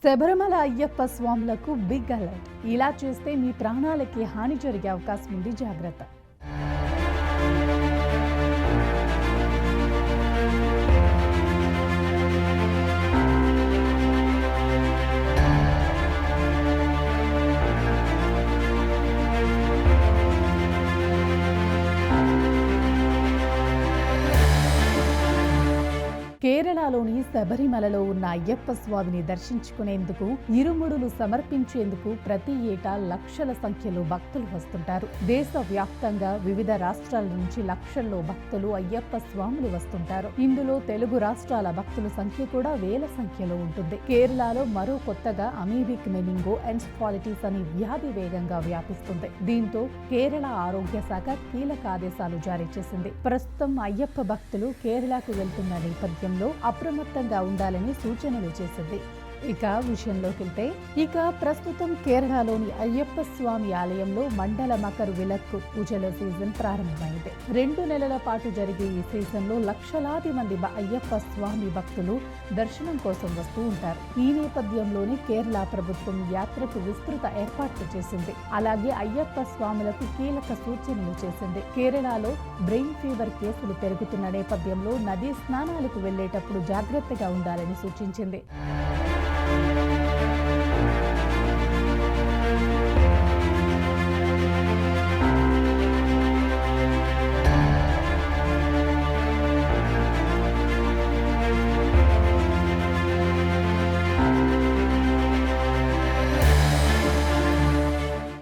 శబరిమల అయ్యప్ప స్వాములకు big alert. ఇలా చేస్తే మీ ప్రాణాలకి హాని జరిగే అవకాశం ఉంది, జాగ్రత్త. కేరళలోని శబరిమలలో ఉన్న అయ్యప్ప స్వామిని దర్శించుకునేందుకు ఇరుముడులు సమర్పించేందుకు ప్రతి ఏటా లక్షల సంఖ్యలో భక్తులు వస్తుంటారు. దేశవ్యాప్తంగా వివిధ రాష్ట్రాల నుంచి లక్షల్లో భక్తులు అయ్యప్ప స్వాములు వస్తుంటారు. ఇందులో తెలుగు రాష్ట్రాల భక్తుల సంఖ్య కూడా వేల సంఖ్యలో ఉంటుంది. కేరళలో మరో కొత్తగా అమీబిక్ మెనింగో ఎన్సెఫాలిటిస్ అనే వ్యాధి వేగంగా వ్యాపిస్తుంది. దీంతో కేరళ ఆరోగ్య శాఖ కీలక ఆదేశాలు జారీ చేసింది. ప్రస్తుతం అయ్యప్ప భక్తులు కేరళకు వెళ్తున్న నేపథ్యంలో అప్రమత్తంగా ఉండాలని సూచనలు చేసింది. విషయంలోకి వెళ్తే ప్రస్తుతం కేరళలోని అయ్యప్ప స్వామి ఆలయంలో మండల మకర విలక్కు పూజల సీజన్ ప్రారంభమైంది. 2 నెలల పాటు జరిగే ఈ సీజన్లో లక్షలాది మంది అయ్యప్ప స్వామి భక్తులు దర్శనం కోసం వస్తూ ఉంటారు. ఈ నేపథ్యంలోనే కేరళ ప్రభుత్వం యాత్రకు విస్తృత ఏర్పాట్లు చేసింది. అలాగే అయ్యప్ప స్వాములకు కీలక సూచనలు చేసింది. కేరళలో బ్రెయిన్ ఫీవర్ కేసులు పెరుగుతున్న నేపథ్యంలో నదీ స్నానాలకు వెళ్లేటప్పుడు జాగ్రత్తగా ఉండాలని సూచించింది.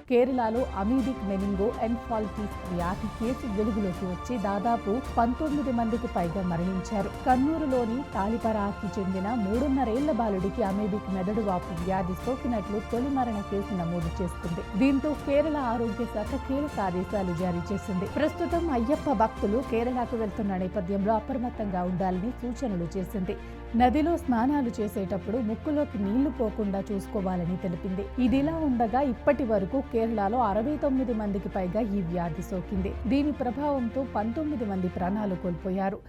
కేరళలో అమీబిక్ మెనింగో ఎన్సెఫాలిటిస్ వ్యాధి కేసు వెలుగులోకి వచ్చి దాదాపు 19 మందికి పైగా మరణించారు. కన్నూరులోని తాళిపరాకి చెందిన 3.5 ఏళ్ల బాలుడికి అమీబిక్ మెదడు వాపు వ్యాధి సోకినట్లు తొలి మరణ కేసు నమోదు చేస్తుంది. దీంతో కేరళ ఆరోగ్య శాఖ కీలక ఆదేశాలు జారీ చేసింది. ప్రస్తుతం అయ్యప్ప భక్తులు కేరళకు వెళ్తున్న నేపథ్యంలో అప్రమత్తంగా ఉండాలని సూచనలు చేసింది. నదిలో స్నానాలు చేసేటప్పుడు ముక్కులోకి నీళ్లు పోకుండా చూసుకోవాలని తెలిపింది. ఇదిలా ఉండగా ఇప్పటి వరకు కేరళలో 69 మందికి పైగా ఈ వ్యాధి సోకింది. దీని ప్రభావంతో 19 మంది ప్రాణాలు కోల్పోయారు.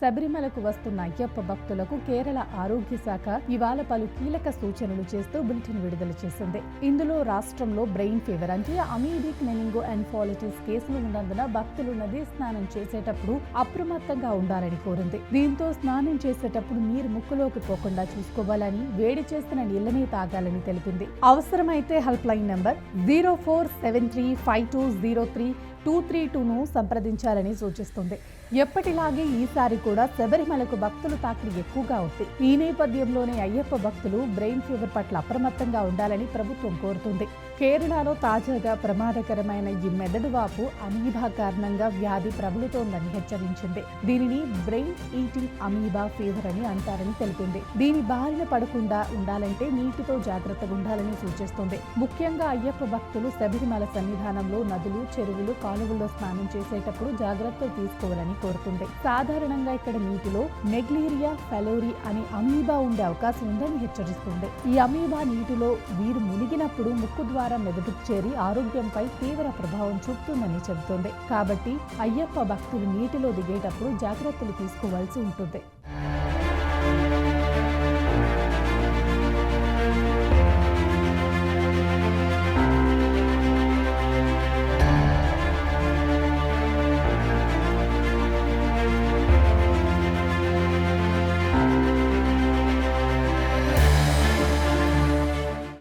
శబరిమలకు వస్తున్న అయ్యప్ప భక్తులకు కేరళ ఆరోగ్య శాఖ ఇవాళ పలు కీలక సూచనలు చేస్తూ బులెటిన్ విడుదల చేసింది. ఇందులో రాష్ట్రంలో బ్రెయిన్ ఫీవర్ అంటే అమీబిక్ మెనింగో ఎన్సెఫాలిటిస్ కేసులు ఉన్నందున భక్తులు నదీ స్నానం చేసేటప్పుడు అప్రమత్తంగా ఉండాలని కోరింది. దీంతో స్నానం చేసేటప్పుడు నీరు ముక్కులోకి పోకుండా చూసుకోవాలని, వేడి చేస్తున్న నీళ్లనే తాగాలని తెలిపింది. అవసరమైతే హెల్ప్ లైన్ నంబర్ 0473520322ను సంప్రదించాలని సూచిస్తుంది. ఎప్పటిలాగే ఈసారి కూడా శబరిమలకు భక్తులు తాకిడి ఎక్కువగా ఉంది. ఈ నేపథ్యంలోనే అయ్యప్ప భక్తులు బ్రెయిన్ ఫీవర్ పట్ల అప్రమత్తంగా ఉండాలని ప్రభుత్వం కోరుతుంది. కేరళలో తాజాగా ప్రమాదకరమైన ఈ మెదడు వాపు అమీబా కారణంగా వ్యాధి ప్రబలుతోందని హెచ్చరించింది. దీనిని బ్రెయిన్ ఈటింగ్ అమీబా ఫీవర్ అని అంటారని తెలిపింది. దీని బారిన పడకుండా ఉండాలంటే నీటితో జాగ్రత్తగా ఉండాలని సూచిస్తుంది. ముఖ్యంగా అయ్యప్ప భక్తులు శబరిమల సన్నిధానంలో నదులు, చెరువులు, కాలువల్లో స్నానం చేసేటప్పుడు జాగ్రత్తలు తీసుకోవాలని కోరుతుంది. సాధారణంగా ఇక్కడ నీటిలో నెగ్లీరియా ఫెలోరి అనే అమీబా ఉండే అవకాశం ఉందని హెచ్చరిస్తుంది. ఈ అమీబా నీటిలో వీరు మునిగినప్పుడు ముక్కు ద్వారా మెదడుకు చేరి ఆరోగ్యంపై తీవ్ర ప్రభావం చూపుతుందని చెబుతోంది. కాబట్టి అయ్యప్ప భక్తులు నీటిలో దిగేటప్పుడు జాగ్రత్తలు తీసుకోవాల్సి ఉంటుంది.